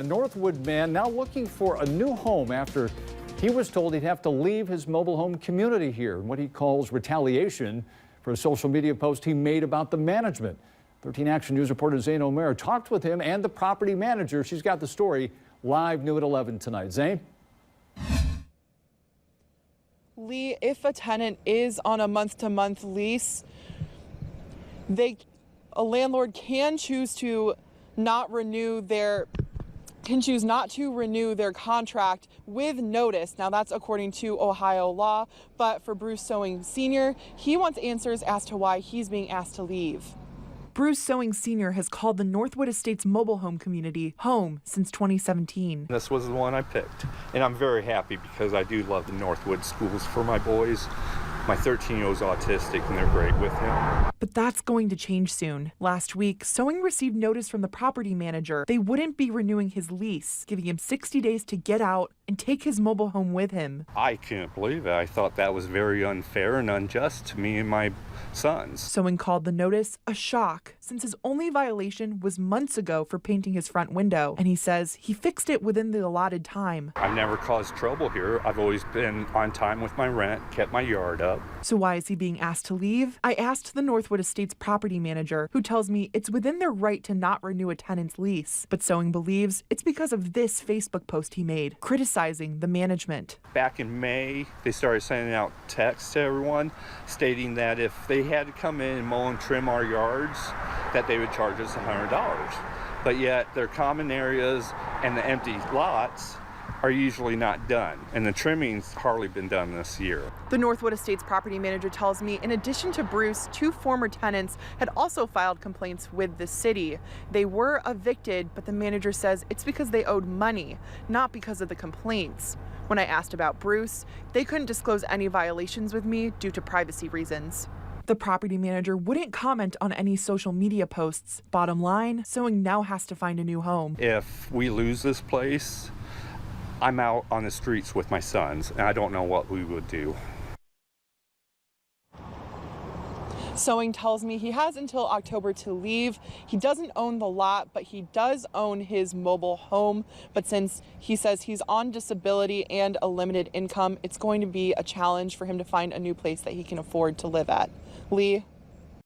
A Northwood man now looking for a new home after he was told he'd have to leave his mobile home community here in what he calls retaliation for a social media post he made about the management. 13 Action News reporter Zane Omer talked with him and the property manager. She's got the story live, new at 11 tonight. Zane? Lee, if a tenant is on a month-to-month lease, a landlord can choose not to renew their contract with notice. Now that's according to Ohio law, but for Bruce Sowing Sr., he wants answers as to why he's being asked to leave. Bruce Sowing Sr. has called the Northwood Estates mobile home community home since 2017. This was the one I picked, and I'm very happy because I do love the Northwood schools for my boys. My 13-year-old's autistic, and they're great with him. But that's going to change soon. Last week, Sowing received notice from the property manager they wouldn't be renewing his lease, giving him 60 days to get out and take his mobile home with him. I couldn't believe it. I thought that was very unfair and unjust to me and my sons. Sowing called the notice a shock, since his only violation was months ago for painting his front window, and he says he fixed it within the allotted time. I've never caused trouble here. I've always been on time with my rent, kept my yard up. So why is he being asked to leave? I asked the Northwood Estates property manager, who tells me it's within their right to not renew a tenant's lease. But Sowing believes it's because of this Facebook post he made, criticizing the management. Back in May, they started sending out texts to everyone stating that if they had to come in and mow and trim our yards, that they would charge us $100. But yet their common areas and the empty lots are usually not done, and the trimming's hardly been done this year. The Northwood Estates property manager tells me in addition to Bruce, 2 former tenants had also filed complaints with the city. They were evicted, but the manager says it's because they owed money, not because of the complaints. When I asked about Bruce, they couldn't disclose any violations with me due to privacy reasons. The property manager wouldn't comment on any social media posts. Bottom line, Sowing now has to find a new home. If we lose this place, I'm out on the streets with my sons, and I don't know what we would do. Sowing tells me he has until October to leave. He doesn't own the lot, but he does own his mobile home. But since he says he's on disability and a limited income, it's going to be a challenge for him to find a new place that he can afford to live at. Lee?